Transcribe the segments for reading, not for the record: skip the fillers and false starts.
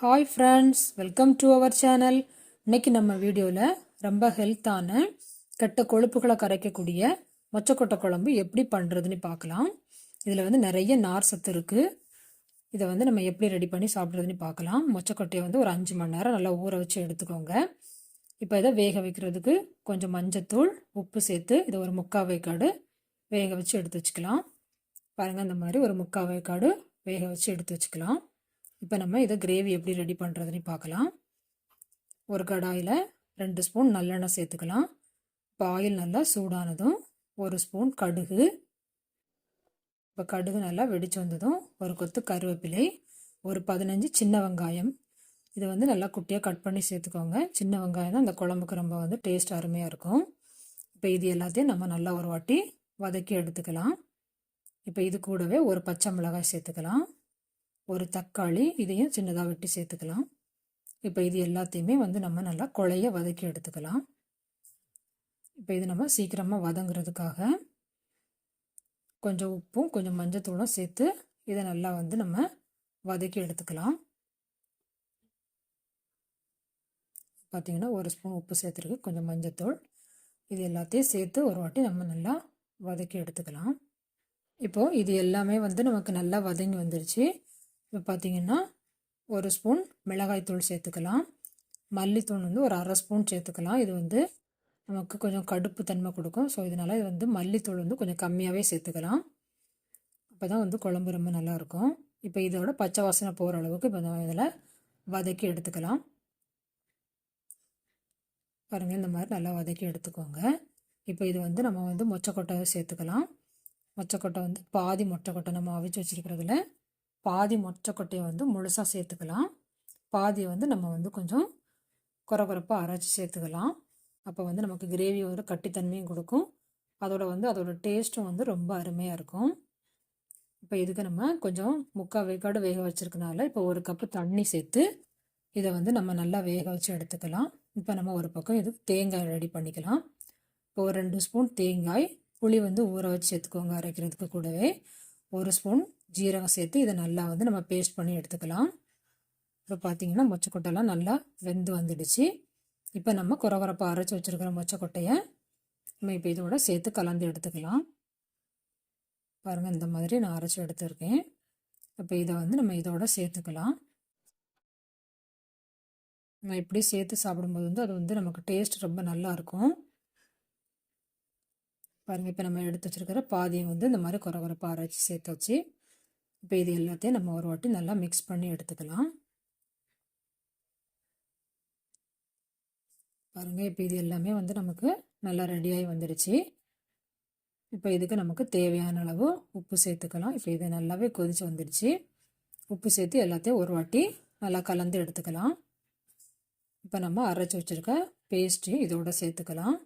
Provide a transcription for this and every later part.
Hi friends, welcome to our channel. இன்னைக்கு நம்ம வீடியோவில் ரொம்ப ஹெல்த்தான கெட்ட கொழுப்புகளை கரைக்கக்கூடிய மொச்சக்கொட்டை குழம்பு எப்படி பண்ணுறதுன்னு பார்க்கலாம். இதில் வந்து நிறைய நார் சத்து இருக்குது. இதை வந்து நம்ம எப்படி ரெடி பண்ணி சாப்பிட்றதுன்னு பார்க்கலாம். மொச்சக்கொட்டையை வந்து ஒரு 5 மணி நேரம் நல்லா ஊற வச்சு எடுத்துக்கோங்க. இப்போ இதை வேக வைக்கிறதுக்கு கொஞ்சம் மஞ்சத்தூள், உப்பு சேர்த்து இதை ஒரு 3/4 வேக்காடு வேக வச்சு எடுத்து வச்சுக்கலாம். பாருங்கள், இந்த மாதிரி ஒரு 3/4 வேக்காடு வேக வச்சு எடுத்து வச்சுக்கலாம். இப்போ நம்ம இதை கிரேவி எப்படி ரெடி பண்ணுறதுன்னு பார்க்கலாம். ஒரு கடாயில் 2 ஸ்பூன் நல்லெண்ணெய் சேர்த்துக்கலாம். இப்போ ஆயில் நல்லா சூடானதும் 1 ஸ்பூன் கடுகு, இப்போ கடுகு நல்லா வெடிச்சு வந்ததும் ஒரு கொத்து கருவேப்பிலை, ஒரு 15 சின்ன வெங்காயம். இதை வந்து நல்லா குட்டியாக கட் பண்ணி சேர்த்துக்கோங்க. சின்ன வெங்காயம் தான் இந்த குழம்புக்கு ரொம்ப வந்து டேஸ்ட் அருமையாக இருக்கும். இப்போ இது எல்லாத்தையும் நம்ம நல்லா ஒரு வாட்டி வதக்கி எடுத்துக்கலாம். இப்போ இது கூடவே ஒரு பச்சை மிளகாய் சேர்த்துக்கலாம். ஒரு தக்காளி, இதையும் சின்னதாக வெட்டி சேர்த்துக்கலாம். இப்போ இது எல்லாத்தையுமே வந்து நம்ம நல்லா குழைய வதக்கி எடுத்துக்கலாம். இப்போ இது நம்ம சீக்கிரமாக வதங்குறதுக்காக கொஞ்சம் உப்பும் கொஞ்சம் மஞ்சத்தூளும் சேர்த்து இதை நல்லா வந்து நம்ம வதக்கி எடுத்துக்கலாம். பார்த்திங்கன்னா 1 ஸ்பூன் உப்பு சேர்த்துருக்கு, கொஞ்சம் மஞ்சத்தூள், இது எல்லாத்தையும் சேர்த்து ஒரு வாட்டி நம்ம நல்லா வதக்கி எடுத்துக்கலாம். இப்போது இது எல்லாமே வந்து நமக்கு நல்லா வதங்கி வந்துடுச்சு. இப்போ பார்த்திங்கன்னா 1 ஸ்பூன் மிளகாய்த்தூள் சேர்த்துக்கலாம். மல்லித்தூள் வந்து ஒரு 1/2 ஸ்பூன் சேர்த்துக்கலாம். இது வந்து நமக்கு கொஞ்சம் கடுப்பு தன்மை கொடுக்கும். ஸோ இதனால் இது வந்து மல்லித்தூள் வந்து கொஞ்சம் கம்மியாகவே சேர்த்துக்கலாம். அப்போ தான் வந்து குழம்பு ரொம்ப நல்லாயிருக்கும். இப்போ இதோட பச்சை வாசனை போகிற அளவுக்கு இப்போ நம்ம இதில் வதக்கி எடுத்துக்கலாம். பாருங்கள், இந்த மாதிரி நல்லா வதக்கி எடுத்துக்கோங்க. இப்போ இது வந்து நம்ம வந்து மொச்சக்கொட்டை சேர்த்துக்கலாம். மொச்சக்கொட்டை வந்து பாதி மொச்சக்கொட்டை நம்ம அவிச்சு வச்சுருக்கிறதுல பாதி மொச்சக்கொட்டையை வந்து முழுசாக சேர்த்துக்கலாம். பாதியை வந்து நம்ம வந்து கொஞ்சம் குறப்பாக அரைச்சி சேர்த்துக்கலாம். அப்போ வந்து நமக்கு கிரேவியோட கட்டித்தன்மையும் கொடுக்கும். அதோட டேஸ்ட்டும் வந்து ரொம்ப அருமையாக இருக்கும். இப்போ இதுக்கு நம்ம கொஞ்சம் 3/4 வேக்காடு வேக வச்சுருக்கனால இப்போ 1 கப்பு தண்ணி சேர்த்து இதை வந்து நம்ம நல்லா வேக வச்சு எடுத்துக்கலாம். இப்போ நம்ம ஒரு பக்கம் இது தேங்காய் ரெடி பண்ணிக்கலாம். இப்போ ஒரு 2 ஸ்பூன் தேங்காய், புளி வந்து ஊற வச்சு சேர்த்துக்கோங்க. அரைக்கிறதுக்கு கூடவே 1 ஸ்பூன் ஜீரகம் சேர்த்து இதை நல்லா வந்து நம்ம பேஸ்ட் பண்ணி எடுத்துக்கலாம். இப்போ பார்த்திங்கன்னா மொச்சக்கொட்டைலாம் நல்லா வெந்து வந்துடுச்சு. இப்போ நம்ம குறப்பாக அரைச்சி வச்சுருக்கிற மொச்சக்கொட்டையை நம்ம இப்போ இதோட சேர்த்து கலந்து எடுத்துக்கலாம். பாருங்கள், இந்த மாதிரி நான் அரைச்சி எடுத்துருக்கேன். இப்போ இதை வந்து நம்ம இதோட சேர்த்துக்கலாம். நம்ம இப்படி சேர்த்து சாப்பிடும்போது வந்து அது வந்து நமக்கு டேஸ்ட் ரொம்ப நல்லாயிருக்கும். பாருங்கள், இப்போ நம்ம எடுத்து வச்சுருக்கிற பாதியை வந்து இந்த மாதிரி குறப்பாக அரைச்சி சேர்த்து வச்சு இப்போ இது எல்லாத்தையும் நம்ம ஒரு வாட்டி நல்லா மிக்ஸ் பண்ணி எடுத்துக்கலாம். பாருங்கள், இப்போ இது எல்லாமே வந்து நமக்கு நல்லா ரெடியாகி வந்துடுச்சு. இப்போ இதுக்கு நமக்கு தேவையான அளவு உப்பு சேர்த்துக்கலாம். இப்போ இது நல்லாவே கொதிச்சு வந்துடுச்சு. உப்பு சேர்த்து எல்லாத்தையும் ஒரு வாட்டி நல்லா கலந்து எடுத்துக்கலாம். இப்போ நம்ம அரைச்சி வச்சுருக்க பேஸ்ட்டையும் இதோட சேர்த்துக்கலாம்.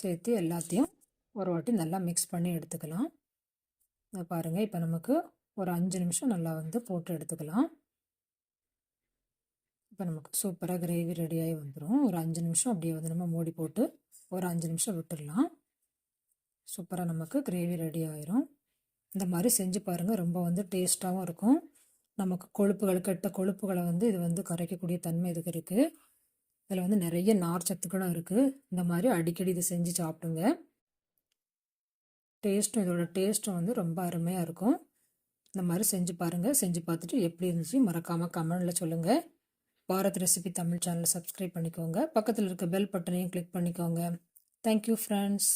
சேர்த்து எல்லாத்தையும் ஒரு வாட்டி நல்லா மிக்ஸ் பண்ணி எடுத்துக்கலாம். பாருங்கள், இப்போ நமக்கு ஒரு 5 நிமிஷம் நல்லா வந்து போட்டு எடுத்துக்கலாம். இப்போ நமக்கு சூப்பராக கிரேவி ரெடியாகி வந்துடும். ஒரு 5 நிமிஷம் அப்படியே வந்து நம்ம மூடி போட்டு ஒரு 5 நிமிஷம் விட்டுடலாம். சூப்பராக நமக்கு கிரேவி ரெடி ஆயிரும். இந்த மாதிரி செஞ்சு பாருங்கள், ரொம்ப வந்து டேஸ்ட்டாகவும் இருக்கும். நமக்கு கெட்ட கொழுப்புகளை வந்து இது வந்து கரைக்கக்கூடிய தன்மை இதுக்கு இருக்குது. இதில் வந்து நிறைய நார் சத்துக்களும் இருக்குது. இந்த மாதிரி அடிக்கடி இதை செஞ்சு சாப்பிடுங்க. இதோட டேஸ்ட்டும் வந்து ரொம்ப அருமையாக இருக்கும். இந்த மாதிரி செஞ்சு பாருங்கள். செஞ்சு பார்த்துட்டு எப்படி இருந்துச்சு மறக்காமல் கமெண்டில் சொல்லுங்கள். பாரத் ரெசிபி தமிழ் சேனலை சப்ஸ்கிரைப் பண்ணிக்கோங்க. பக்கத்தில் இருக்க பெல் பட்டனையும் கிளிக் பண்ணிக்கோங்க. Thank you friends.